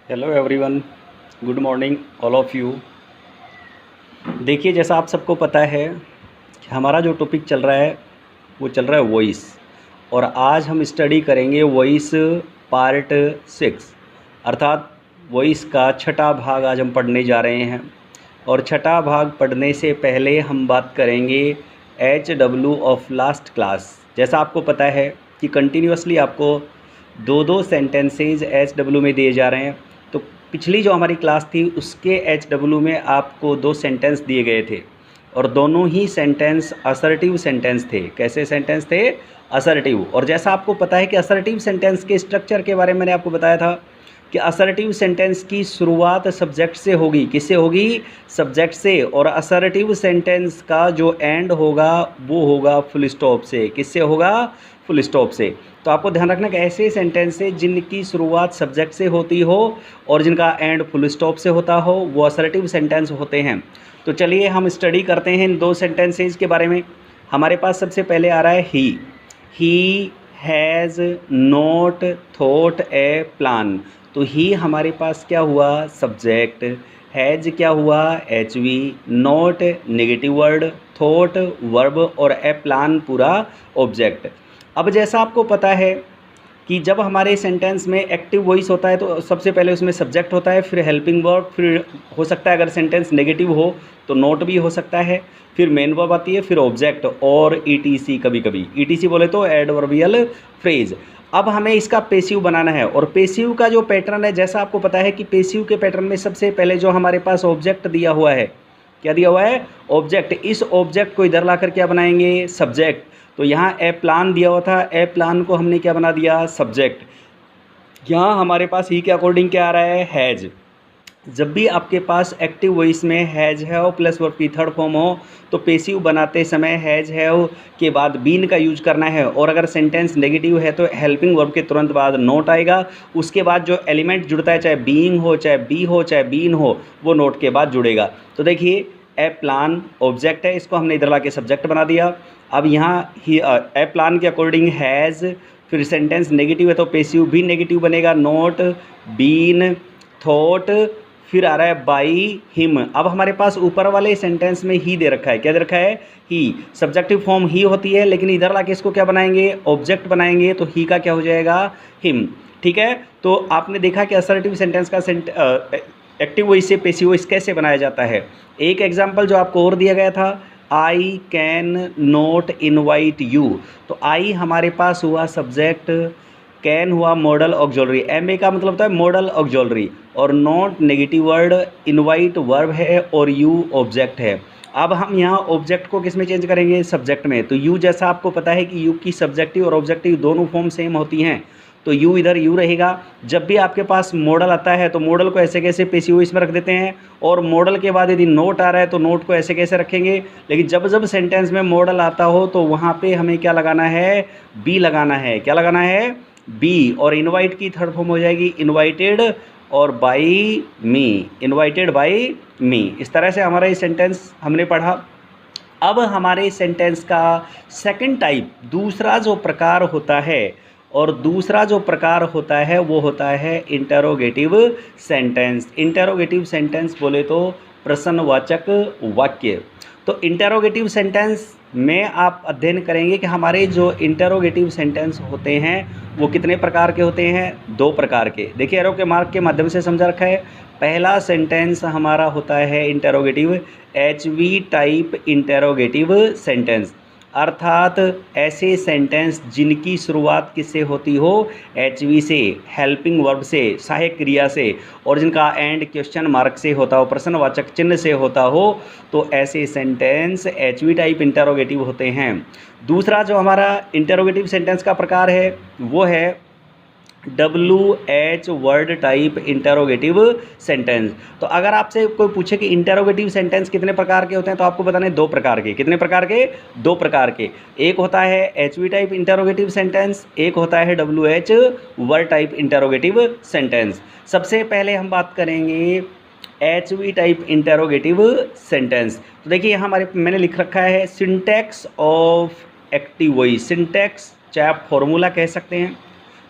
Hello everyone, good morning all of you. देखिए, जैसा आप सबको पता है कि हमारा जो टॉपिक चल रहा है वो चल रहा है वॉइस। और आज हम स्टडी करेंगे वॉइस पार्ट 6, अर्थात वॉइस का छठा भाग आज हम पढ़ने जा रहे हैं। और छठा भाग पढ़ने से पहले हम बात करेंगे HW ऑफ लास्ट क्लास। जैसा आपको पता है कि कंटिन्यूसली आपको दो दो सेंटेंसेज HW में दिए जा रहे हैं। तो पिछली जो हमारी क्लास थी उसके HW में आपको दो सेंटेंस दिए गए थे और दोनों ही सेंटेंस असर्टिव सेंटेंस थे। कैसे सेंटेंस थे? असर्टिव। और जैसा आपको पता है कि असर्टिव सेंटेंस के स्ट्रक्चर के बारे में मैंने आपको बताया था कि असर्टिव सेंटेंस की शुरुआत सब्जेक्ट से होगी। किससे होगी? सब्जेक्ट से। और असर्टिव सेंटेंस का जो एंड होगा वो होगा फुल स्टॉप से। किससे होगा? फुल स्टॉप से। तो आपको ध्यान रखना कि ऐसे सेंटेंस से जिनकी शुरुआत सब्जेक्ट से होती हो और जिनका एंड फुल स्टॉप से होता हो वो असर्टिव सेंटेंस होते हैं। तो चलिए हम स्टडी करते हैं इन दो सेंटेंसेस के बारे में। हमारे पास सबसे पहले आ रहा है he has not thought a plan. तो ही हमारे पास क्या हुआ? सब्जेक्ट। हैज़ क्या हुआ? HV। Not negative word, thought verb और ए प्लान पूरा ऑब्जेक्ट। अब जैसा आपको पता है कि जब हमारे सेंटेंस में एक्टिव वॉइस होता है तो सबसे पहले उसमें सब्जेक्ट होता है, फिर हेल्पिंग वर्ब, फिर हो सकता है अगर सेंटेंस नेगेटिव हो तो नोट भी हो सकता है, फिर मेन वर्ब आती है, फिर ऑब्जेक्ट और ETC। कभी कभी ETC बोले तो एडवर्बियल फ्रेज। अब हमें इसका पेसिव बनाना है और पेसिव का जो पैटर्न है, जैसा आपको पता है कि पेसिव के पैटर्न में सबसे पहले जो हमारे पास ऑब्जेक्ट दिया हुआ है, क्या दिया हुआ है? ऑब्जेक्ट। इस ऑब्जेक्ट को इधर लाकर क्या बनाएंगे? सब्जेक्ट। तो यहाँ ए प्लान दिया हुआ था, ए प्लान को हमने क्या बना दिया? सब्जेक्ट। यहाँ हमारे पास ही के अकॉर्डिंग क्या आ रहा है? हैज़। जब भी आपके पास एक्टिव वॉइस में हैज़ हैव प्लस वर्ब की थर्ड फॉर्म हो तो पेसिव बनाते समय हैज़ हैव के बाद बीन का यूज करना है। और अगर सेंटेंस नेगेटिव है तो हेल्पिंग वर्ब के तुरंत बाद नोट आएगा। उसके बाद जो एलिमेंट जुड़ता है, चाहे बीइंग हो, चाहे बी हो, चाहे बीन हो, वो नोट के बाद जुड़ेगा। तो देखिए, ए प्लान ऑब्जेक्ट है, इसको हमने इधर ला के सब्जेक्ट बना दिया। अब यहाँ ही ए प्लान के अकॉर्डिंग हैज़, फिर सेंटेंस नेगेटिव है तो पेसिव भी नेगेटिव बनेगा, नोट, बीन, थॉट, फिर आ रहा है बाई हिम। अब हमारे पास ऊपर वाले सेंटेंस में ही दे रखा है। क्या दे रखा है? ही। सब्जेक्टिव फॉर्म ही होती है, लेकिन इधर लाके इसको क्या बनाएंगे? ऑब्जेक्ट बनाएंगे। तो ही का क्या हो जाएगा? हिम। ठीक है। तो आपने देखा कि असर्टिव सेंटेंस का एक्टिव वॉइस से पेसिव वॉइस कैसे बनाया जाता है। एक एग्जाम्पल जो आपको और दिया गया था, I can not invite you. तो आई हमारे पास हुआ सब्जेक्ट, कैन हुआ मॉडल ऑक्सिलरी, MA का मतलब होता है मॉडल ऑक्सिलरी, और not negative word, invite verb है और यू ऑब्जेक्ट है। अब हम यहाँ ऑब्जेक्ट को किस में चेंज करेंगे? सब्जेक्ट में। तो यू, जैसा आपको पता है कि यू की सब्जेक्टिव और ऑब्जेक्टिव दोनों फॉर्म सेम होती हैं, तो यू इधर यू रहेगा। जब भी आपके पास मॉडल आता है तो मॉडल को ऐसे कैसे पेसिव वॉइस में रख देते हैं, और मॉडल के बाद यदि नोट आ रहा है तो नोट को ऐसे कैसे रखेंगे। लेकिन जब जब सेंटेंस में मॉडल आता हो तो वहाँ पे हमें क्या लगाना है? बी लगाना है। क्या लगाना है? बी। और इनवाइट की थर्ड फॉर्म हो जाएगी इनवाइटेड और बाई मी, इनवाइटेड बाई मी। इस तरह से हमारा ये सेंटेंस हमने पढ़ा। अब हमारे सेंटेंस का सेकंड टाइप, दूसरा जो प्रकार होता है, और दूसरा जो प्रकार होता है वो होता है इंटरोगेटिव सेंटेंस। इंटरोगेटिव सेंटेंस बोले तो प्रश्नवाचक वाक्य। तो इंटरोगेटिव सेंटेंस में आप अध्ययन करेंगे कि हमारे जो इंटरोगेटिव सेंटेंस होते हैं वो कितने प्रकार के होते हैं? दो प्रकार के। देखिए, एरो के मार्क के माध्यम से समझा रखा है। पहला सेंटेंस हमारा होता है interrogative, HV type interrogative sentence, अर्थात ऐसे सेंटेंस जिनकी शुरुआत किससे होती हो? HV से, हेल्पिंग वर्ब से, सहायक क्रिया से, और जिनका एंड क्वेश्चन मार्क से होता हो, प्रश्नवाचक चिन्ह से होता हो, तो ऐसे सेंटेंस HV टाइप इंटरोगेटिव होते हैं। दूसरा जो हमारा इंटरोगेटिव सेंटेंस का प्रकार है वो है WH word type interrogative sentence. तो अगर आपसे कोई पूछे कि इंटरोगेटिव सेंटेंस कितने प्रकार के होते हैं तो आपको बताने दो प्रकार के। कितने प्रकार के? दो प्रकार के। एक होता है HV टाइप इंटरोगेटिव सेंटेंस, एक होता है WH word type interrogative sentence. सबसे पहले हम बात करेंगे HV टाइप इंटरोगेटिव सेंटेंस। तो देखिए यहाँ हमारे मैंने लिख रखा है syntax of active voice. Syntax चाहे आप फॉर्मूला कह सकते हैं,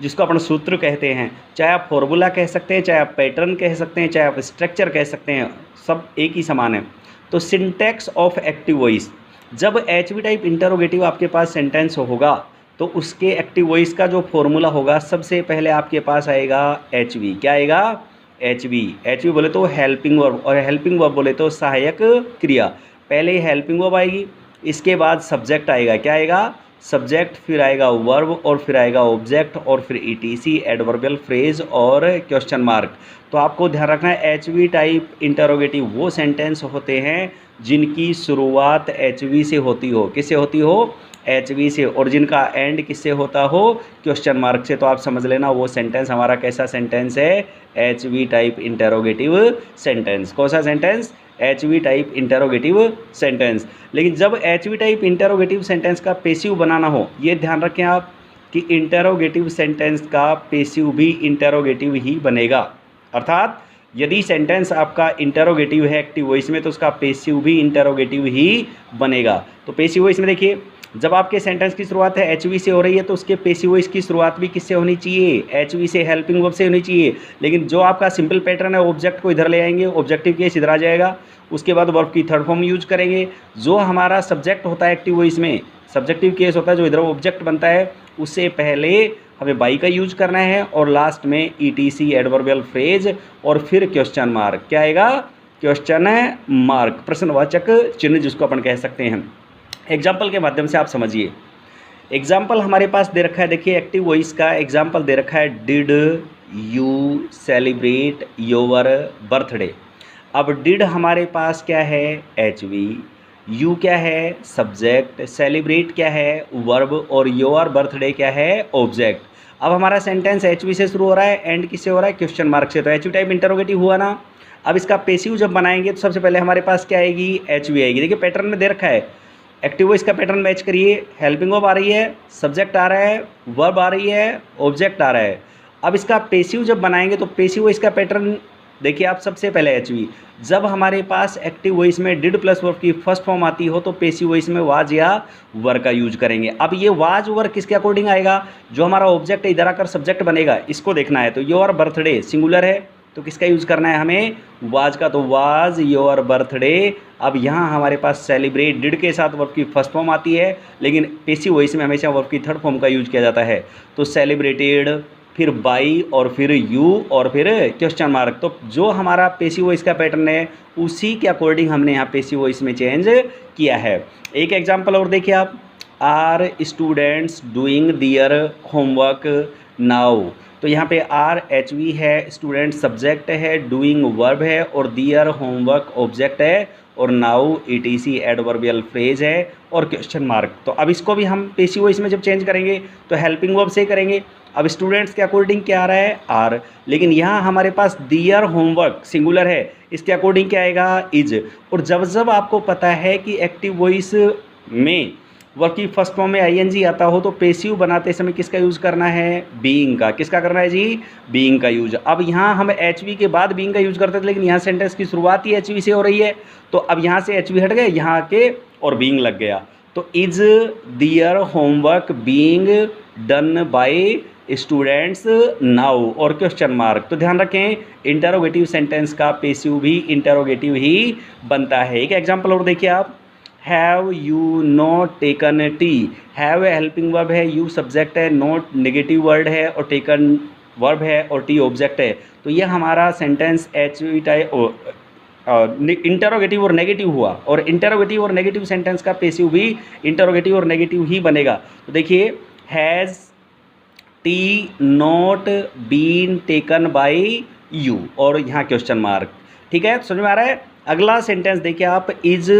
जिसको अपन सूत्र कहते हैं, चाहे आप फॉर्मूला कह सकते हैं, चाहे आप पैटर्न कह सकते हैं, चाहे आप स्ट्रक्चर कह सकते हैं, सब एक ही समान है। तो सिंटैक्स ऑफ एक्टिव वॉइस, जब एच वी टाइप इंटरोगेटिव आपके पास सेंटेंस होगा तो उसके एक्टिव वॉइस का जो फॉर्मूला होगा, सबसे पहले आपके पास आएगा एच वी। क्या आएगा? H we. एच वी बोले तो हेल्पिंग वर्ब, और हेल्पिंग वर्ब बोले तो सहायक क्रिया। पहले हेल्पिंग वर्ब आएगी, इसके बाद सब्जेक्ट आएगा। क्या आएगा? सब्जेक्ट, फिर आएगा वर्ब, और फिर आएगा ऑब्जेक्ट, और फिर ईटीसी, एडवर्बियल फ्रेज और क्वेश्चन मार्क। तो आपको ध्यान रखना है, एच वी टाइप इंटरोगेटिव वो सेंटेंस होते हैं जिनकी शुरुआत एच वी से होती हो। किससे होती हो? एच वी से, और जिनका एंड किससे होता हो? क्वेश्चन मार्क से। तो आप समझ लेना वो सेंटेंस हमारा कैसा सेंटेंस है? H V type interrogative sentence. कौन सा sentence? H V type interrogative sentence. लेकिन जब H V type interrogative sentence का पेसिव बनाना हो, ये ध्यान रखें आप कि इंटरोगेटिव सेंटेंस का पेसिव भी इंटरोगेटिव ही बनेगा। अर्थात यदि सेंटेंस आपका इंटरोगेटिव है एक्टिव वॉइस में, तो उसका पेसिव भी इंटरोगेटिव ही बनेगा। तो पेसिव वॉइस में देखिए, जब आपके सेंटेंस की शुरुआत है एच वी से हो रही है, तो उसके पेसिव वॉइस की शुरुआत भी किससे होनी चाहिए? एच वी से, हेल्पिंग वर्ब से होनी चाहिए। लेकिन जो आपका सिंपल पैटर्न है, ऑब्जेक्ट को इधर ले आएंगे, ऑब्जेक्टिव केस इधर आ जाएगा, उसके बाद वर्ब की थर्ड फॉर्म यूज करेंगे। जो हमारा सब्जेक्ट होता है एक्टिव वॉइस में, सब्जेक्टिव केस होता है जो इधर ऑब्जेक्ट बनता है, उससे पहले हमें बाई का यूज करना है, और लास्ट में ईटीसी, एडवर्बियल फ्रेज, और फिर क्वेश्चन मार्क। क्या आएगा? क्वेश्चन मार्क, प्रश्नवाचक चिन्ह जिसको अपन कह सकते हैं। एग्जाम्पल के माध्यम से आप समझिए। एग्जाम्पल हमारे पास दे रखा है, देखिए एक्टिव वॉइस का एग्जाम्पल दे रखा है, did you celebrate your birthday. अब डिड हमारे पास क्या है? H we. यू क्या है? सब्जेक्ट। सेलिब्रेट क्या है? वर्ब। और योर बर्थडे क्या है? ऑब्जेक्ट। अब हमारा सेंटेंस एच वी से शुरू हो रहा है, एंड किससे हो रहा है? क्वेश्चन मार्क से। तो एच वी टाइप इंटरोगेटिव हुआ ना। अब इसका पेसिव जब बनाएंगे तो सबसे पहले हमारे पास क्या आएगी? एच वी आएगी। देखिए पैटर्न में दे रखा है, एक्टिव वॉइस का पैटर्न मैच करिए। हेल्पिंग वर्ब आ रही है, सब्जेक्ट आ रहा है, वर्ब आ रही है, ऑब्जेक्ट आ रहा है। अब इसका पेसिव जब बनाएंगे तो पेसिव वॉइस का पैटर्न देखिए आप, सबसे पहले एच वी। जब हमारे पास एक्टिव वॉइस में डिड प्लस वर्ब की फर्स्ट फॉर्म आती हो, तो पेसिव वॉइस में वाज या वर का यूज करेंगे। अब ये वाज वर किसके अकॉर्डिंग आएगा? जो हमारा ऑब्जेक्ट है इधर आकर सब्जेक्ट बनेगा, इसको देखना है। तो योर बर्थडे सिंगुलर है, तो किसका यूज़ करना है हमें? वाज का। तो वाज योर बर्थडे। अब यहाँ हमारे पास सेलिब्रेट डिड के साथ वर्ब की फर्स्ट फॉर्म आती है, लेकिन पेसिव वॉइस में हमेशा वर्ब की थर्ड फॉर्म का यूज किया जाता है। तो सेलिब्रेटेड, फिर बाई, और फिर यू, और फिर क्वेश्चन मार्क। तो जो हमारा पेसिव वॉइस का पैटर्न है उसी के अकॉर्डिंग हमने यहाँ पेसिव वॉइस में चेंज किया है। एक एग्जाम्पल और देखिए आप, are students doing their homework now. तो यहाँ पे आर एच वी है, स्टूडेंट सब्जेक्ट है, डूइंग वर्ब है, और दियर होमवर्क ऑब्जेक्ट है, और नाउ ईटीसी एडवर्बियल फ्रेज है, और क्वेश्चन मार्क। तो अब इसको भी हम पेसिव वॉइस में जब चेंज करेंगे तो हेल्पिंग वर्ब से करेंगे। अब स्टूडेंट्स के अकॉर्डिंग क्या आ रहा है? आर। लेकिन यहाँ हमारे पास दियर होमवर्क सिंगुलर है, इसके अकॉर्डिंग क्या आएगा? इज। और जब जब आपको पता है कि एक्टिव वॉइस में वर्ब की फर्स्ट फॉर्म में आईएनजी आता हो, तो पेसिव बनाते समय किसका यूज़ करना है? बीइंग का। किसका करना है जी? बीइंग का यूज। अब यहाँ हम एच वी के बाद बीइंग का यूज करते थे, लेकिन यहाँ सेंटेंस की शुरुआत ही एच वी से हो रही है, तो अब यहाँ से एच वी हट गए, यहाँ आके और बीइंग लग गया। तो is their homework being done by students now, और क्वेश्चन मार्क। तो ध्यान रखें, इंटरोगेटिव सेंटेंस का पेसिव भी इंटरोगेटिव ही बनता है। एक एग्जाम्पल और देखिए आप, have you not taken tea. Have helping verb है, यू सब्जेक्ट है, नॉट नेगेटिव वर्ड है, और टेकन वर्ब है, और टी ऑब्जेक्ट है। तो यह हमारा sentence H V type interrogative और नेगेटिव हुआ, और इंटरोगेटिव और नेगेटिव सेंटेंस का पेसिव भी इंटरोगेटिव और नेगेटिव ही बनेगा। तो देखिए, has tea not been taken by you, और यहाँ क्वेश्चन मार्क। ठीक है, समझ में आ रहा है? अगला सेंटेंस देखिए आप, is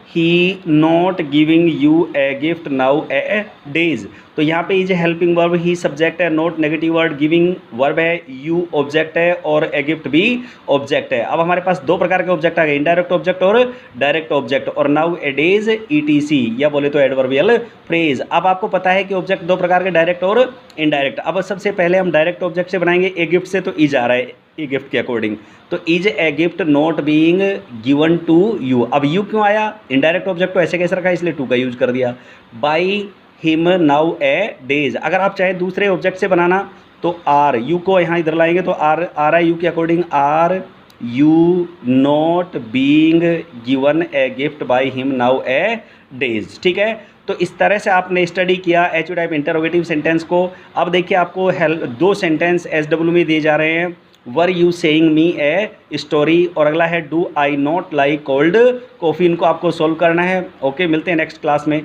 he not giving you a gift nowadays. तो यहाँ पे is helping verb, he subject है, not negative word, giving verb है, यू ऑब्जेक्ट है, और ए गिफ्ट भी ऑब्जेक्ट है। अब हमारे पास दो प्रकार के ऑब्जेक्ट आ गए, इनडायरेक्ट ऑब्जेक्ट और डायरेक्ट ऑब्जेक्ट। और नाउ ए डेज ईटीसी, या बोले तो एडवर्बियल फ्रेज। अब आपको पता है कि ऑब्जेक्ट दो प्रकार के, डायरेक्ट और इनडायरेक्ट। अब सबसे पहले हम डायरेक्ट ऑब्जेक्ट से बनाएंगे, ए गिफ्ट से, तो इज आ रहा है ए गिफ्ट के अकॉर्डिंग। तो is a gift not being given to you. अब यू क्यों आया? इनडायरेक्ट ऑब्जेक्ट को ऐसे कैसे रखा, इसलिए टू का यूज कर दिया। By him now A days. अगर आप चाहें दूसरे ऑब्जेक्ट से बनाना तो आर यू को यहाँ इधर लाएंगे तो आर आई यू के according are you not being given a gift by him nowadays. ठीक है, तो इस तरह से आपने स्टडी किया एच टाइप इंटरोगेटिव सेंटेंस को। अब देखिए आपको दो सेंटेंस SW में दिए जा रहे हैं, were you saying me a story, और अगला है do I not like cold coffee. इनको आपको सोल्व करना है। ओके, मिलते हैं नेक्स्ट क्लास में।